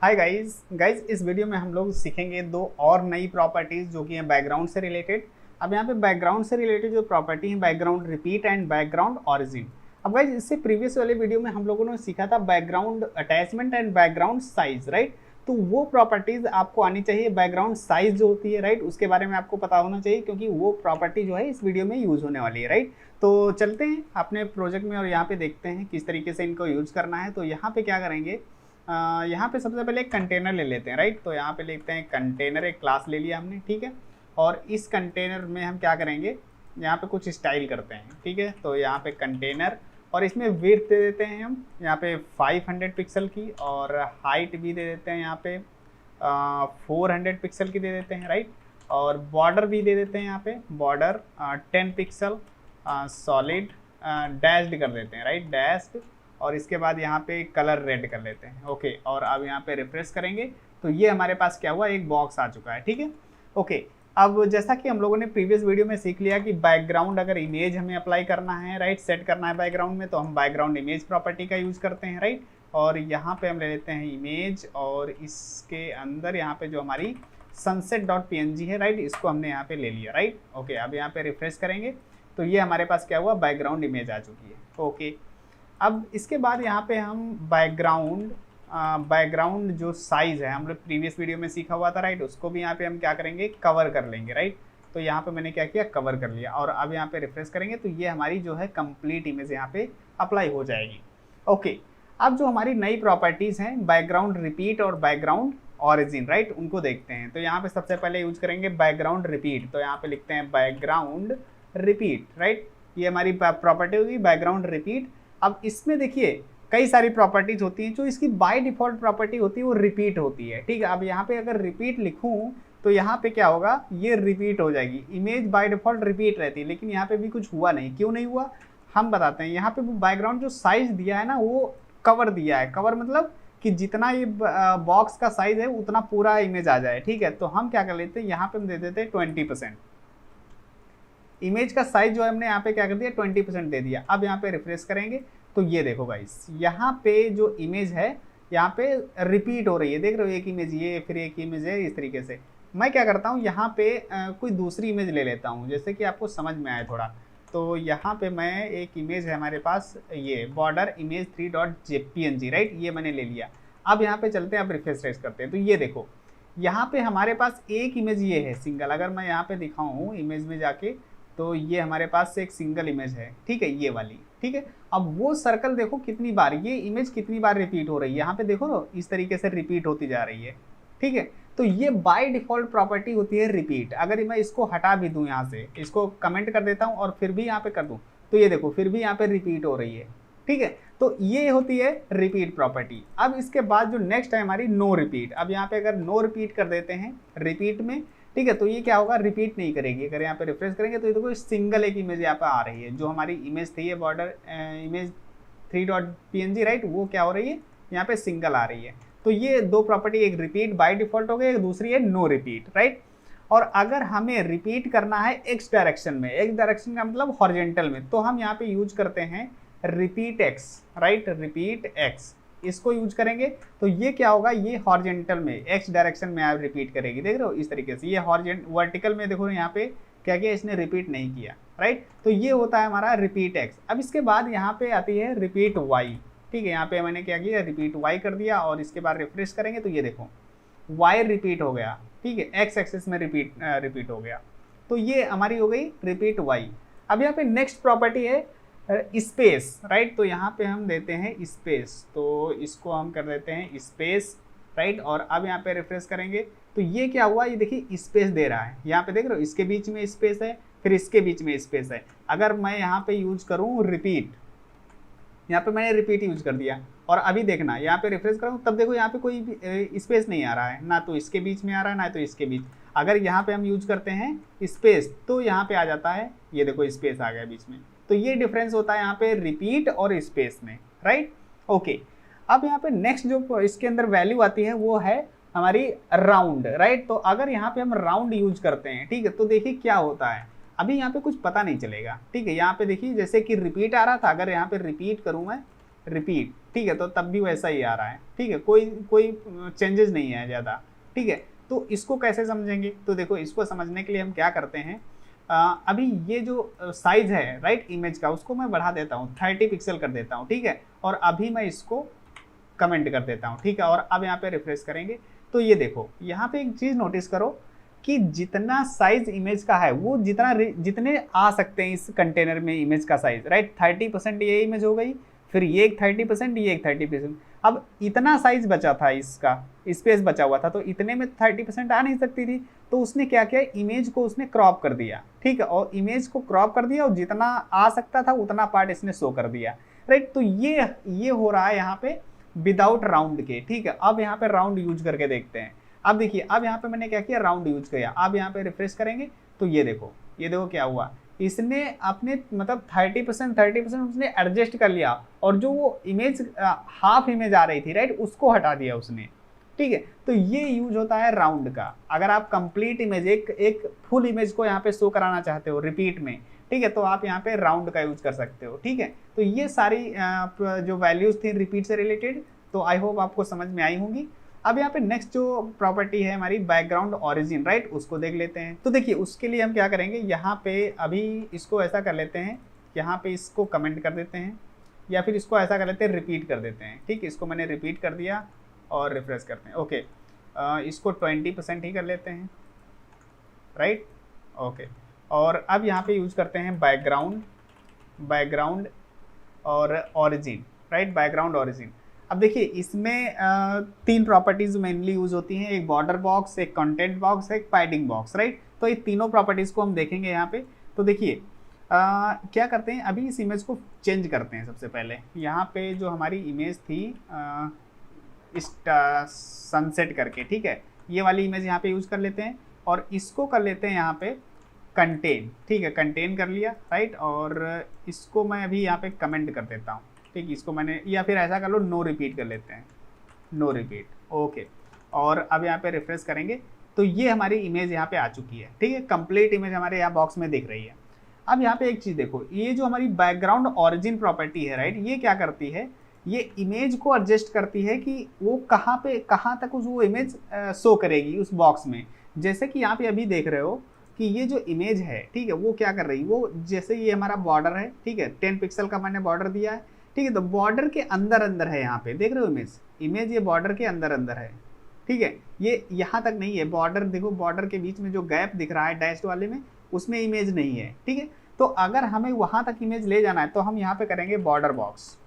Hi guys इस video में हम लोग सीखेंगे दो और नई प्रॉपर्टीज जो कि हैं बैकग्राउंड से रिलेटेड। अब यहाँ पे बैकग्राउंड से रिलेटेड जो प्रॉपर्टी है background repeat and background origin. अब गाइस इससे प्रीवियस वाले वीडियो में हम लोगों ने सीखा था background attachment and background size, right. तो वो प्रॉपर्टीज आपको आनी चाहिए। बैकग्राउंड साइज जो होती है, राइट, उसके बारे में आपको पता होना चाहिए क्योंकि वो प्रॉपर्टी जो है इस वीडियो में यूज होने वाली है, राइट। तो चलते हैं अपने प्रोजेक्ट में और यहाँ पे देखते हैं किस तरीके से इनको यूज करना है। तो यहाँ पे क्या करेंगे, यहाँ पे सबसे पहले एक कंटेनर ले लेते हैं, राइट। तो यहाँ पे लिखते हैं कंटेनर, एक क्लास ले लिया हमने, ठीक है। और इस कंटेनर में हम क्या करेंगे, यहाँ पे कुछ स्टाइल करते हैं, ठीक है। तो यहाँ पे कंटेनर और इसमें विड्थ दे देते हैं हम यहाँ पे 500 पिक्सल की, और हाइट भी दे देते हैं यहाँ पे 400 पिक्सल की दे देते हैं, राइट। और बॉर्डर भी दे देते हैं यहाँ पे बॉर्डर 10 पिक्सल सॉलिड डैश्ड कर देते हैं, राइट, डैश्ड। और इसके बाद यहाँ पे कलर रेड कर लेते हैं, ओके। और अब यहाँ पे रिफ्रेश करेंगे तो ये हमारे पास क्या हुआ, एक बॉक्स आ चुका है, ठीक है, ओके। अब जैसा कि हम लोगों ने प्रीवियस वीडियो में सीख लिया कि बैकग्राउंड अगर इमेज हमें अप्लाई करना है, राइट, सेट करना है बैकग्राउंड में, तो हम बैकग्राउंड इमेज प्रॉपर्टी का यूज़ करते हैं, राइट। और यहाँ पे हम ले लेते हैं इमेज, और इसके अंदर यहाँ पे जो हमारी sunset.png है, राइट, इसको हमने यहाँ पे ले लिया, राइट, ओके। अब यहाँ पे रिफ्रेश करेंगे तो ये हमारे पास क्या हुआ, बैकग्राउंड इमेज आ चुकी है, ओके। अब इसके बाद यहाँ पे हम बैकग्राउंड जो साइज़ है हम लोग प्रीवियस वीडियो में सीखा हुआ था, राइट, उसको भी यहाँ पे हम क्या करेंगे, कवर कर लेंगे, राइट। तो यहाँ पे मैंने क्या किया, कवर कर लिया। और अब यहाँ पे रिफ्रेश करेंगे तो ये हमारी जो है कंप्लीट इमेज यहाँ पे अप्लाई हो जाएगी, ओके। अब जो हमारी नई प्रॉपर्टीज़ हैं बैकग्राउंड रिपीट और बैकग्राउंड ऑरिजिन, राइट, उनको देखते हैं। तो यहाँ पे सबसे पहले यूज करेंगे बैकग्राउंड रिपीट। तो यहाँ पे लिखते हैं बैकग्राउंड रिपीट, राइट, ये हमारी प्रॉपर्टी होगी बैकग्राउंड रिपीट। अब इसमें देखिए कई सारी प्रॉपर्टीज होती हैं, जो इसकी बाय डिफॉल्ट प्रॉपर्टी होती है वो रिपीट होती है, ठीक है। अब यहाँ पे अगर रिपीट लिखूँ तो यहाँ पे क्या होगा, ये रिपीट हो जाएगी। इमेज बाय डिफॉल्ट रिपीट रहती है, लेकिन यहाँ पे भी कुछ हुआ नहीं, क्यों नहीं हुआ हम बताते हैं। यहाँ पे वो बैकग्राउंड जो साइज दिया है ना, वो कवर दिया है। कवर मतलब कि जितना ये बॉक्स का साइज है उतना पूरा इमेज आ जाए, ठीक है। तो हम क्या कर लेते हैं, यहाँ पे हम दे देते हैं 20%। इमेज का साइज जो है हमने यहाँ पे क्या कर दिया, 20% दे दिया। अब यहाँ पे रिफ्रेश करेंगे तो ये देखो गाइस, यहाँ पे जो इमेज है यहाँ पे रिपीट हो रही है, देख रहे हो, एक इमेज ये, फिर एक इमेज है, इस तरीके से। मैं क्या करता हूँ, यहाँ पे कोई दूसरी इमेज ले लेता हूँ, जैसे कि आपको समझ में आए थोड़ा। तो यहाँ पे मैं एक इमेज है हमारे पास, ये बॉर्डर इमेज 3.png, राइट, ये मैंने ले लिया। अब यहाँ पे चलते हैं, अब रिफ्रेश करते हैं तो ये देखो यहाँ पे हमारे पास एक इमेज ये है सिंगल। अगर मैं यहाँ पे दिखाऊँ इमेज में जाके तो ये हमारे पास एक सिंगल इमेज है, ठीक है, ये वाली, ठीक है। अब वो सर्कल देखो कितनी बार, ये इमेज कितनी बार रिपीट हो रही है, यहाँ पे देखो ना, इस तरीके से रिपीट होती जा रही है, ठीक है। तो ये बाय डिफॉल्ट प्रॉपर्टी होती है रिपीट। अगर मैं इसको हटा भी दूं यहाँ से, इसको कमेंट कर देता हूँ और फिर भी यहाँ पे कर दूं तो ये देखो फिर भी यहाँ पे रिपीट हो रही है, ठीक है। तो ये होती है रिपीट प्रॉपर्टी। अब इसके बाद जो नेक्स्ट है हमारी नो रिपीट। अब यहाँ पे अगर नो रिपीट कर देते हैं रिपीट में, ठीक है, तो ये क्या होगा, रिपीट नहीं करेगी। अगर यहाँ पे रिफ्रेश करेंगे तो ये देखो सिंगल एक इमेज यहाँ पे आ रही है, जो हमारी इमेज थी ये बॉर्डर इमेज 3.png, राइट, वो क्या हो रही है, यहाँ पे सिंगल आ रही है। तो ये दो प्रॉपर्टी, एक रिपीट बाय डिफॉल्ट हो गई, एक दूसरी है नो रिपीट, राइट। और अगर हमें रिपीट करना है एक्स डायरेक्शन में, एक्स डायरेक्शन का मतलब हॉरिजेंटल में, तो हम यहाँ पे यूज करते हैं repeat x, right, repeat x, इसको यूज करेंगे। तो ये क्या होगा, ये हॉरिजेंटल में एक्स डायरेक्शन में आप रिपीट करेगी, देख रहे हो, इस तरीके से। ये वर्टिकल में देखो यहाँ पे क्या किया, इसने रिपीट नहीं किया, राइट। तो ये होता है हमारा रिपीट एक्स। अब इसके बाद यहाँ पे आती है रिपीट वाई, ठीक है। यहाँ पे मैंने क्या किया, रिपीट वाई कर दिया, और इसके बाद रिफ्रेश करेंगे तो ये देखो वाई रिपीट हो गया, ठीक है, एक्स एक्सिस में रिपीट हो गया। तो ये हमारी हो गई रिपीट वाई। अब यहाँ पे नेक्स्ट प्रॉपर्टी है स्पेस, राइट। तो यहाँ पे हम देते हैं स्पेस, तो इसको हम कर देते हैं स्पेस, राइट। और अब यहाँ पे रिफ्रेश करेंगे तो ये क्या हुआ, ये देखिए स्पेस दे रहा है, यहाँ पे देख रहे हो, इसके बीच में स्पेस है, फिर इसके बीच में स्पेस है। अगर मैं यहाँ पे यूज करूँ रिपीट, यहाँ पे मैंने रिपीट यूज कर दिया, और अभी देखना यहाँ पे रिफ्रेश करूँ तब देखो यहाँ पे कोई स्पेस नहीं आ रहा है, ना तो इसके बीच में आ रहा है ना तो इसके बीच। अगर यहाँ पे हम यूज करते हैं स्पेस तो यहाँ पे आ जाता है, ये देखो स्पेस आ गया बीच में। तो ये डिफरेंस होता है यहाँ पे रिपीट और स्पेस में, राइट, ओके। अब यहाँ पे नेक्स्ट जो इसके अंदर वैल्यू आती है वो है हमारी राउंड, राइट। तो अगर यहाँ पे हम राउंड यूज करते हैं, ठीक है, तो देखिए क्या होता है, अभी यहाँ पे कुछ पता नहीं चलेगा, ठीक है। यहाँ पे देखिए जैसे कि रिपीट आ रहा था, अगर यहाँ पे रिपीट करूँ मैं रिपीट, ठीक है, तो तब भी वैसा ही आ रहा है, ठीक है, कोई कोई चेंजेस नहीं है ज़्यादा, ठीक है। तो इसको कैसे समझेंगे, तो देखो इसको समझने के लिए हम क्या करते हैं, अभी ये जो साइज है राइट इमेज का, उसको मैं बढ़ा देता हूँ, 30 पिक्सल कर देता हूँ, ठीक है, और अभी मैं इसको कमेंट कर देता हूँ, ठीक है, और अब यहाँ पे रिफ्रेश करेंगे तो ये देखो यहाँ पे एक चीज़ नोटिस करो कि जितना साइज इमेज का है वो जितने आ सकते हैं इस कंटेनर में इमेज का साइज, राइट, 30% ये इमेज हो गई, फिर ये एक 30%, ये एक 30%, अब इतना साइज बचा था, इसका स्पेस बचा हुआ था, तो इतने में 30% आ नहीं सकती थी, तो उसने क्या किया, इमेज को उसने क्रॉप कर दिया, ठीक है, और इमेज को क्रॉप कर दिया और जितना आ सकता था उतना पार्ट इसने शो कर दिया, राइट। तो ये हो रहा है यहाँ पे विदाउट राउंड के, ठीक है। अब यहाँ पे राउंड यूज करके देखते हैं। अब देखिए, अब यहाँ पे मैंने क्या किया, राउंड यूज किया। अब यहाँ पे रिफ्रेश करेंगे तो ये देखो क्या हुआ, इसने अपने मतलब 30% उसने एडजस्ट कर लिया, और जो वो इमेज हाफ इमेज आ रही थी राइट, उसको हटा दिया उसने, ठीक है। तो ये यूज होता है राउंड का। अगर आप कंप्लीट इमेज एक फुल इमेज को यहाँ पे शो कराना चाहते हो रिपीट में, ठीक है, तो आप यहाँ पे राउंड का यूज कर सकते हो, ठीक है। तो ये सारी जो वैल्यूज थी रिपीट से रिलेटेड, तो आई होप आपको समझ में आई होंगी। अब यहाँ पे नेक्स्ट जो प्रॉपर्टी है हमारी बैकग्राउंड ऑरिजिन, राइट, उसको देख लेते हैं। तो देखिए उसके लिए हम क्या करेंगे, यहाँ पे अभी इसको ऐसा कर लेते हैं, यहाँ पे इसको कमेंट कर देते हैं, या फिर इसको ऐसा कर लेते हैं, रिपीट कर देते हैं, ठीक है। इसको मैंने रिपीट कर दिया और रिफ्रेश करते हैं, ओके। इसको 20% ही कर लेते हैं, राइट, ओके। और अब यहाँ पे यूज करते हैं बैकग्राउंड और ऑरिजिन, राइट, बैकग्राउंड ऑरिजिन। अब देखिए इसमें 3 प्रॉपर्टीज मेनली यूज होती हैं, एक बॉर्डर बॉक्स, एक कंटेंट बॉक्स, एक पैडिंग बॉक्स, राइट। तो ये तीनों प्रॉपर्टीज को हम देखेंगे यहाँ पे। तो देखिए क्या करते हैं, अभी इस इमेज को चेंज करते हैं। सबसे पहले यहाँ पे जो हमारी इमेज थी इस सनसेट करके, ठीक है, ये वाली इमेज यहाँ पे यूज कर लेते हैं, और इसको कर लेते हैं यहाँ पे कंटेन, ठीक है, कंटेन कर लिया, राइट। और इसको मैं अभी यहाँ पे कमेंट कर देता हूँ, ठीक, इसको मैंने, या फिर ऐसा कर लो नो रिपीट कर लेते हैं, नो रिपीट, ओके। और अब यहाँ पे रिफ्रेश करेंगे तो ये हमारी इमेज यहाँ पे आ चुकी है, ठीक है, कंप्लीट इमेज हमारे यहाँ बॉक्स में दिख रही है। अब यहाँ पे एक चीज़ देखो, ये जो हमारी बैकग्राउंड ऑरिजिन प्रॉपर्टी है, राइट, ये क्या करती है, ये इमेज को एडजस्ट करती है कि वो कहाँ तक वो इमेज शो करेगी उस बॉक्स में। जैसे कि यहाँ पे अभी देख रहे हो कि ये जो इमेज है, ठीक है, वो क्या कर रही है, वो जैसे ये हमारा बॉर्डर है, ठीक है, 10 पिक्सल का मैंने बॉर्डर दिया है, ठीक है, तो बॉर्डर के अंदर है, यहाँ पे देख रहे हो इमेज ये बॉर्डर के अंदर है, ठीक है, ये यहाँ तक नहीं है, बॉर्डर देखो, बॉर्डर के बीच में जो गैप दिख रहा है डैश वाले में, उसमें इमेज नहीं है, ठीक है। तो अगर हमें वहाँ तक इमेज ले जाना है तो हम यहाँ पे करेंगे बॉर्डर बॉक्स।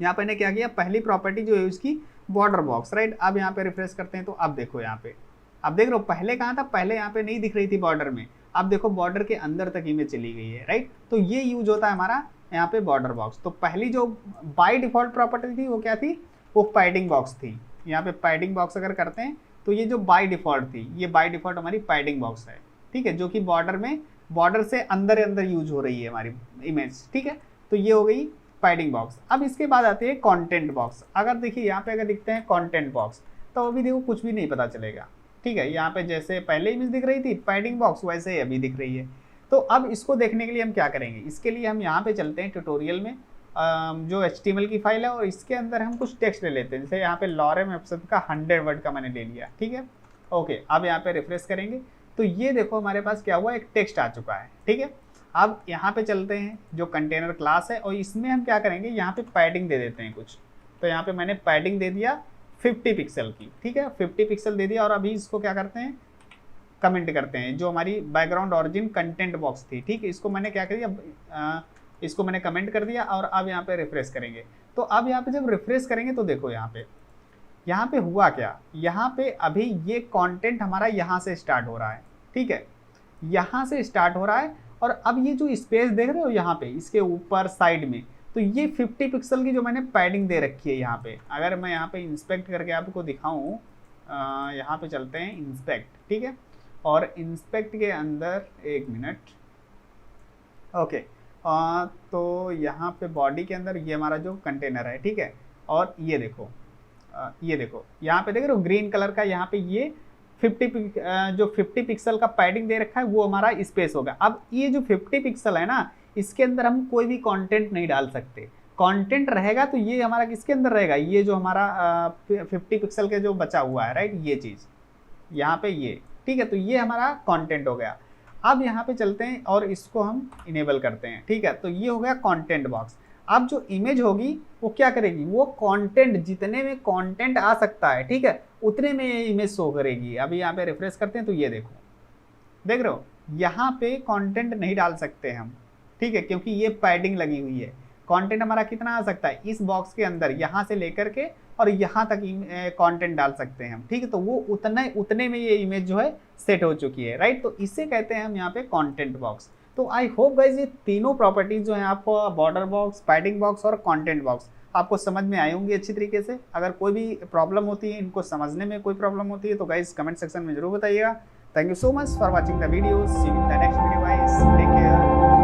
यहाँ पे ने क्या किया, पहली प्रॉपर्टी जो है उसकी बॉर्डर बॉक्स, राइट। अब यहाँ पे रिफ्रेश करते हैं तो अब देखो यहाँ पे, अब देख रहे हो पहले कहाँ था, पहले यहाँ पे नहीं दिख रही थी बॉर्डर में, अब देखो बॉर्डर के अंदर तक इमेज चली गई है, राइट। तो ये यूज होता है हमारा यहाँ पे बॉर्डर बॉक्स। तो पहली जो बाय डिफॉल्ट प्रॉपर्टी थी वो क्या थी, वो पैडिंग बॉक्स थी। यहाँ पे पैडिंग बॉक्स अगर करते हैं तो ये जो बाय डिफॉल्ट थी, ये बाय डिफॉल्ट हमारी पैडिंग बॉक्स है, ठीक है, जो कि बॉर्डर से अंदर यूज हो रही है हमारी इमेज, ठीक है। तो ये हो गई पैडिंग बॉक्स। अब इसके बाद आती है कंटेंट बॉक्स। अगर देखिए यहाँ पे अगर दिखते हैं कंटेंट बॉक्स, तो अभी देखो कुछ भी नहीं पता चलेगा, ठीक है। यहाँ पे जैसे पहले इमेज दिख रही थी पैडिंग बॉक्स, वैसे ही अभी दिख रही है। तो अब इसको देखने के लिए हम क्या करेंगे, इसके लिए हम यहाँ पे चलते हैं ट्यूटोरियल में, जो HTML की फाइल है, और इसके अंदर हम कुछ टेक्स्ट ले लेते हैं। जैसे यहाँ पे लॉरेम एप्सन का 100 वर्ड का मैंने ले लिया, ठीक है, ओके। अब यहाँ पे रिफ्रेश करेंगे तो ये देखो हमारे पास क्या हुआ, एक टेक्स्ट आ चुका है, ठीक है। अब यहाँ पे चलते हैं जो कंटेनर क्लास है, और इसमें हम क्या करेंगे, यहाँ पे पैडिंग दे देते हैं कुछ। तो यहाँ पे मैंने पैडिंग दे दिया 50 पिक्सल की, ठीक है, 50 पिक्सल दे दिया। और अभी इसको क्या करते हैं, कमेंट करते हैं, जो हमारी बैकग्राउंड ऑरिजिन कंटेंट बॉक्स थी, ठीक है, इसको मैंने क्या कर दिया, इसको मैंने कमेंट कर दिया। और अब यहाँ पे रिफ्रेश करेंगे तो अब यहाँ पे जब रिफ्रेश करेंगे तो देखो यहाँ पे हुआ क्या, यहाँ पे अभी ये कंटेंट हमारा यहाँ से स्टार्ट हो रहा है, ठीक है, यहाँ से स्टार्ट हो रहा है। और अब ये जो स्पेस देख रहे हो यहाँ पे इसके ऊपर साइड में, तो ये 50 पिक्सल की जो मैंने पैडिंग दे रखी है यहाँ पे। अगर मैं यहाँ पे इंस्पेक्ट करके आपको दिखाऊं, यहाँ पे चलते हैं इंस्पेक्ट, ठीक है, और इंस्पेक्ट के अंदर एक मिनट, ओके, तो यहाँ पे बॉडी के अंदर ये हमारा जो कंटेनर है, ठीक है, और ये देखो यहाँ पे देख रहे हो ग्रीन कलर का, यहाँ पे ये 50 पिक्सल का पैडिंग दे रखा है, वो हमारा स्पेस होगा। अब ये जो 50 पिक्सल है ना, इसके अंदर हम कोई भी कंटेंट नहीं डाल सकते। कंटेंट रहेगा तो ये हमारा किसके अंदर रहेगा, ये जो हमारा 50 पिक्सल के जो बचा हुआ है, राइट, ये चीज़ यहाँ पे ये, ठीक है। तो ये हमारा कंटेंट हो गया। अब यहाँ पे चलते हैं और इसको हम इनेबल करते हैं, ठीक है। तो ये हो गया कंटेंट बॉक्स। अब जो इमेज होगी वो क्या करेगी, वो कंटेंट, जितने में कंटेंट आ सकता है, ठीक है, उतने में ये इमेज शो करेगी। अभी यहाँ पे रिफ्रेश करते हैं तो ये देखो, देख रहे हो, यहाँ पे कंटेंट नहीं डाल सकते हम, ठीक है, क्योंकि ये पैडिंग लगी हुई है। कंटेंट हमारा कितना आ सकता है इस बॉक्स के अंदर, यहाँ से लेकर के और यहाँ तक कंटेंट डाल सकते हैं हम, ठीक है। तो वो उतने में ये इमेज जो है सेट हो चुकी है, राइट। तो इसे कहते हैं हम यहाँ पे कंटेंट बॉक्स। तो आई होप गाइज ये तीनों प्रॉपर्टीज जो है आपको, बॉर्डर बॉक्स, पैडिंग बॉक्स और कंटेंट बॉक्स, आपको समझ में आई होंगी अच्छी तरीके से। अगर कोई भी प्रॉब्लम होती है, इनको समझने में कोई प्रॉब्लम होती है, तो गाइज कमेंट सेक्शन में जरूर बताइएगा। Thank you so much for watching the video. See you in the next video guys, take care.